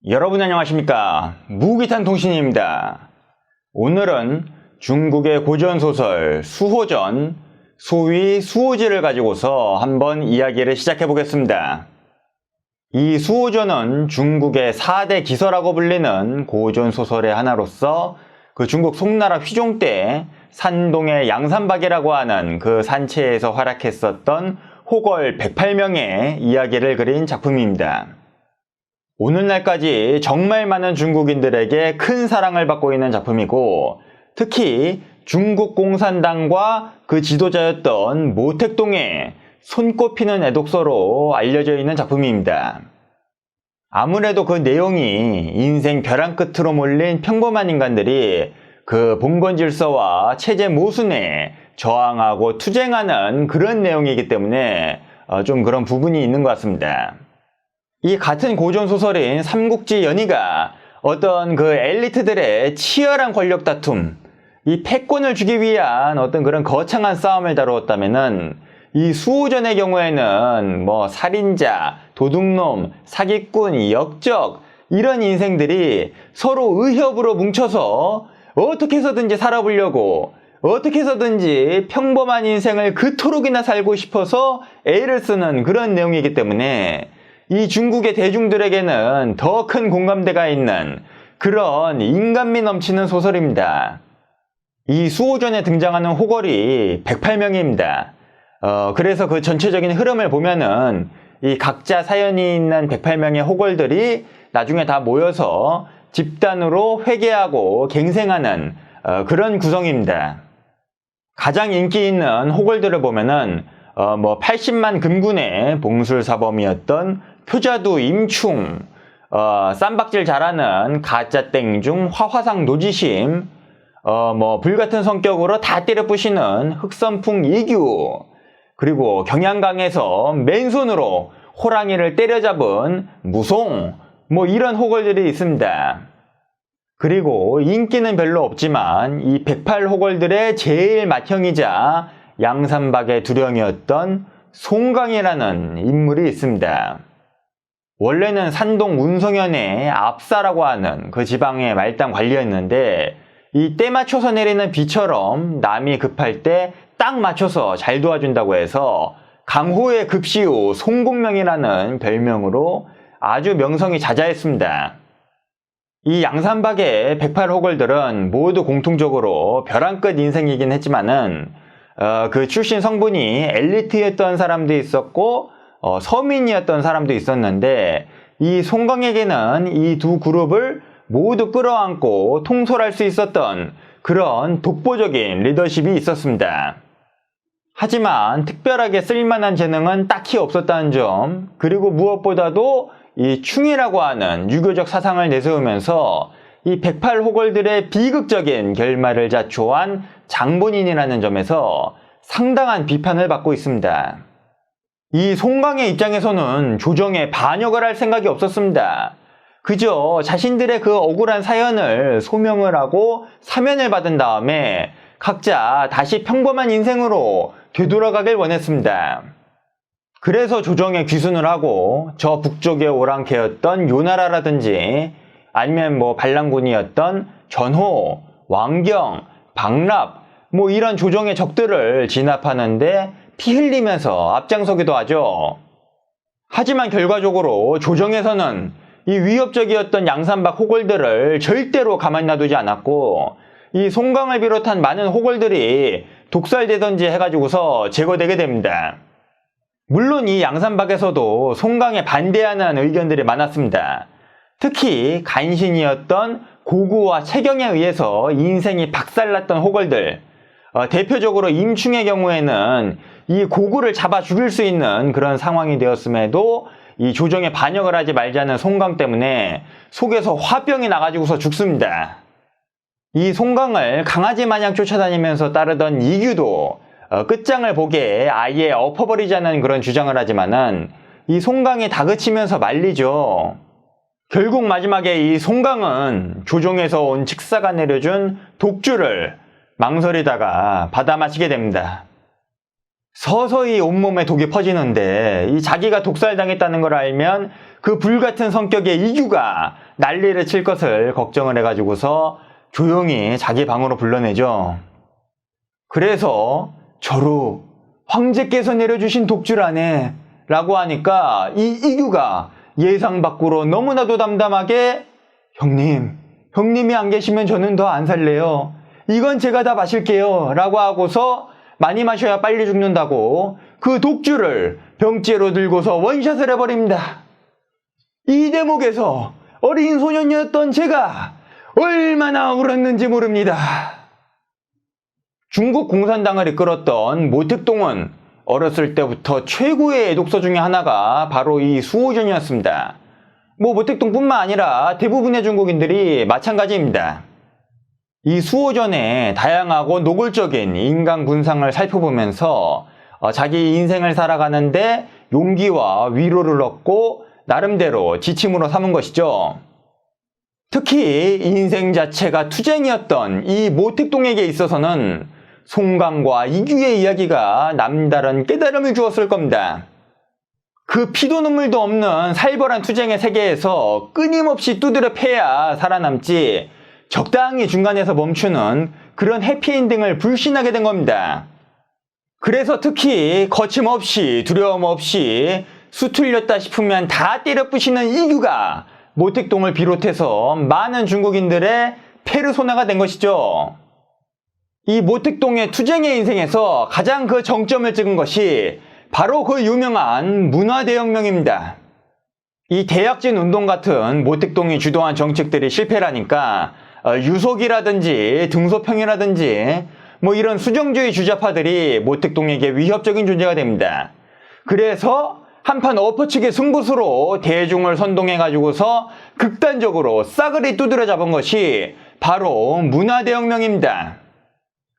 여러분 안녕하십니까? 무기탄 통신입니다. 오늘은 중국의 고전소설 수호전, 소위 수호지를 가지고서 한번 이야기를 시작해 보겠습니다. 이 수호전은 중국의 4대 기서라고 불리는 고전소설의 하나로서 그 중국 송나라 휘종 때 산동의 양산박이라고 하는 그 산체에서 활약했었던 호걸 108명의 이야기를 그린 작품입니다. 오늘날까지 정말 많은 중국인들에게 큰 사랑을 받고 있는 작품이고, 특히 중국 공산당과 그 지도자였던 모택동의 손꼽히는 애독서로 알려져 있는 작품입니다. 아무래도 그 내용이 인생 벼랑 끝으로 몰린 평범한 인간들이 그 봉건 질서와 체제 모순에 저항하고 투쟁하는 그런 내용이기 때문에 좀 그런 부분이 있는 것 같습니다. 이 같은 고전소설인 삼국지 연의가 어떤 그 엘리트들의 치열한 권력 다툼, 이 패권을 주기 위한 어떤 그런 거창한 싸움을 다루었다면은 이 수호전의 경우에는 살인자, 도둑놈, 사기꾼, 역적 이런 인생들이 서로 의협으로 뭉쳐서 어떻게 해서든지 살아보려고, 어떻게 해서든지 평범한 인생을 그토록이나 살고 싶어서 애를 쓰는 그런 내용이기 때문에 이 중국의 대중들에게는 더 큰 공감대가 있는 그런 인간미 넘치는 소설입니다. 이 수호전에 등장하는 호걸이 108명입니다. 그래서 그 전체적인 흐름을 보면은 이 각자 사연이 있는 108명의 호걸들이 나중에 다 모여서 집단으로 회개하고 갱생하는 그런 구성입니다. 가장 인기 있는 호걸들을 보면은 80만 금군의 봉술사범이었던 표자두 임충, 쌈박질 잘하는 가짜땡중 화화상 노지심, 불같은 성격으로 다 때려 부시는 흑선풍 이규, 그리고 경양강에서 맨손으로 호랑이를 때려잡은 무송, 이런 호걸들이 있습니다. 그리고 인기는 별로 없지만 이 108호걸들의 제일 맏형이자 양산박의 두령이었던 송강이라는 인물이 있습니다. 원래는 산동 운성현의 압사라고 하는 그 지방의 말단 관리였는데, 이 때 맞춰서 내리는 비처럼 남이 급할 때 딱 맞춰서 잘 도와준다고 해서 강호의 급시우 송공명이라는 별명으로 아주 명성이 자자했습니다. 이 양산박의 108호걸들은 모두 공통적으로 벼랑 끝 인생이긴 했지만은 그 출신 성분이 엘리트였던 사람도 있었고 서민이었던 사람도 있었는데, 이 송강에게는 이 두 그룹을 모두 끌어안고 통솔할 수 있었던 그런 독보적인 리더십이 있었습니다. 하지만 특별하게 쓸만한 재능은 딱히 없었다는 점, 그리고 무엇보다도 이 충이라고 하는 유교적 사상을 내세우면서 이 108호걸들의 비극적인 결말을 자초한 장본인이라는 점에서 상당한 비판을 받고 있습니다. 이 송강의 입장에서는 조정에 반역을 할 생각이 없었습니다. 그저 자신들의 그 억울한 사연을 소명을 하고 사면을 받은 다음에 각자 다시 평범한 인생으로 되돌아가길 원했습니다. 그래서 조정에 귀순을 하고 저 북쪽의 오랑캐였던 요나라라든지 아니면 반란군이었던 전호, 왕경, 박납 이런 조정의 적들을 진압하는데 피 흘리면서 앞장서기도 하죠. 하지만 결과적으로 조정에서는 이 위협적이었던 양산박 호걸들을 절대로 가만히 놔두지 않았고, 이 송강을 비롯한 많은 호걸들이 독살되던지 해가지고서 제거되게 됩니다. 물론 이 양산박에서도 송강에 반대하는 의견들이 많았습니다. 특히 간신이었던 고구와 채경에 의해서 인생이 박살났던 호걸들, 대표적으로 임충의 경우에는 이 고구를 잡아 죽일 수 있는 그런 상황이 되었음에도 이 조정에 반역을 하지 말자는 송강 때문에 속에서 화병이 나가지고서 죽습니다. 이 송강을 강아지 마냥 쫓아다니면서 따르던 이규도 끝장을 보게 아예 엎어버리자는 그런 주장을 하지만은 이 송강이 다그치면서 말리죠. 결국 마지막에 이 송강은 조정에서 온 칙사가 내려준 독주를 망설이다가 받아 마시게 됩니다. 서서히 온몸에 독이 퍼지는데 이 자기가 독살당했다는 걸 알면 그 불같은 성격의 이규가 난리를 칠 것을 걱정을 해가지고서 조용히 자기 방으로 불러내죠. 그래서 저로 황제께서 내려주신 독주라네 라고 하니까 이 이규가 예상 밖으로 너무나도 담담하게 형님이 안 계시면 저는 더 안 살래요. 이건 제가 다 마실게요 라고 하고서 많이 마셔야 빨리 죽는다고 그 독주를 병째로 들고서 원샷을 해버립니다. 이 대목에서 어린 소년이었던 제가 얼마나 울었는지 모릅니다. 중국 공산당을 이끌었던 모택동은 어렸을 때부터 최고의 독서 중에 하나가 바로 이 수호전이었습니다. 모택동뿐만 아니라 대부분의 중국인들이 마찬가지입니다. 이 수호전의 다양하고 노골적인 인간 군상을 살펴보면서 자기 인생을 살아가는데 용기와 위로를 얻고 나름대로 지침으로 삼은 것이죠. 특히 인생 자체가 투쟁이었던 이 모택동에게 있어서는 송강과 이규의 이야기가 남다른 깨달음을 주었을 겁니다. 그 피도 눈물도 없는 살벌한 투쟁의 세계에서 끊임없이 두드려 패야 살아남지 적당히 중간에서 멈추는 그런 해피엔딩을 불신하게 된 겁니다. 그래서 특히 거침없이 두려움 없이 수틀렸다 싶으면 다 때려 부시는 이규가 모택동을 비롯해서 많은 중국인들의 페르소나가 된 것이죠. 이 모택동의 투쟁의 인생에서 가장 그 정점을 찍은 것이 바로 그 유명한 문화대혁명입니다. 이 대약진 운동 같은 모택동이 주도한 정책들이 실패라니까 유속이라든지 등소평이라든지 이런 수정주의 주자파들이 모택동에게 위협적인 존재가 됩니다. 그래서 한판 엎어치기 승부수로 대중을 선동해가지고서 극단적으로 싸그리 두드려 잡은 것이 바로 문화대혁명입니다.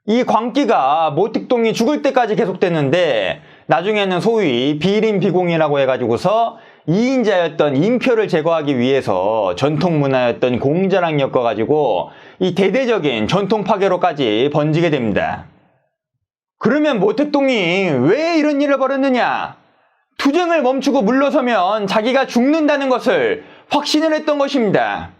이 광기가 모택동이 죽을 때까지 계속됐는데 나중에는 소위 비림비공이라고 해가지고서 이인자였던 인표를 제거하기 위해서 전통문화였던 공자랑 엮어가지고 이 대대적인 전통 파괴로까지 번지게 됩니다. 그러면 모택동이 왜 이런 일을 벌였느냐? 투쟁을 멈추고 물러서면 자기가 죽는다는 것을 확신을 했던 것입니다.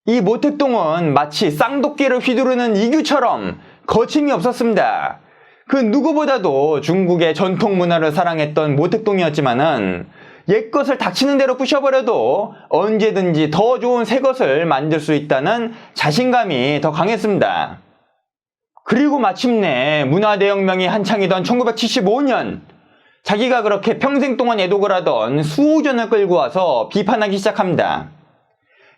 이 모택동은 마치 쌍도끼를 휘두르는 이규처럼 거침이 없었습니다. 그 누구보다도 중국의 전통 문화를 사랑했던 모택동이었지만은 옛것을 닥치는 대로 부셔버려도 언제든지 더 좋은 새 것을 만들 수 있다는 자신감이 더 강했습니다. 그리고 마침내 문화대혁명이 한창이던 1975년 자기가 그렇게 평생 동안 애독을 하던 수호전을 끌고 와서 비판하기 시작합니다.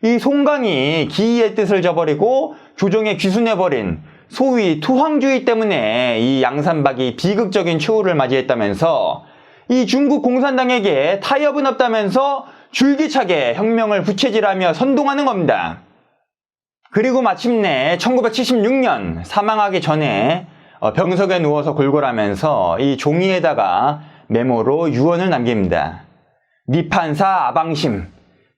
이 송강이 기이의 뜻을 저버리고 조정에 귀순해버린 소위 투황주의 때문에 이 양산박이 비극적인 최후를 맞이했다면서 이 중국 공산당에게 타협은 없다면서 줄기차게 혁명을 부채질하며 선동하는 겁니다. 그리고 마침내 1976년 사망하기 전에 병석에 누워서 골골하면서 이 종이에다가 메모로 유언을 남깁니다. 네 판사 아방심,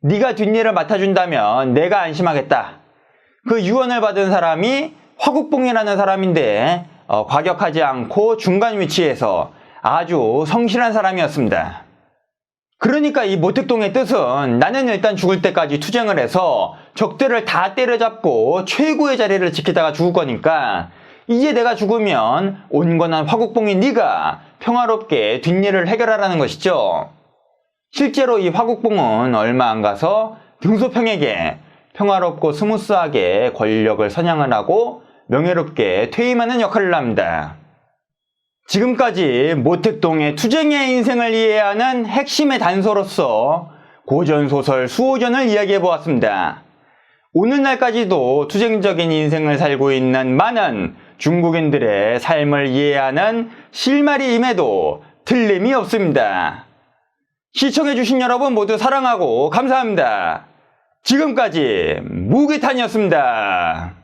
네가 뒷일을 맡아준다면 내가 안심하겠다. 그 유언을 받은 사람이 화국봉이라는 사람인데 과격하지 않고 중간 위치에서 아주 성실한 사람이었습니다. 그러니까 이 모택동의 뜻은 나는 일단 죽을 때까지 투쟁을 해서 적들을 다 때려잡고 최고의 자리를 지키다가 죽을 거니까 이제 내가 죽으면 온건한 화국봉인 네가 평화롭게 뒷일을 해결하라는 것이죠. 실제로 이 화국봉은 얼마 안 가서 등소평에게 평화롭고 스무스하게 권력을 선양을 하고 명예롭게 퇴임하는 역할을 합니다. 지금까지 모택동의 투쟁의 인생을 이해하는 핵심의 단서로서 고전소설 수호전을 이야기해보았습니다. 오늘날까지도 투쟁적인 인생을 살고 있는 많은 중국인들의 삶을 이해하는 실마리 임에도 틀림이 없습니다. 시청해주신 여러분 모두 사랑하고 감사합니다. 지금까지 무기탄이었습니다.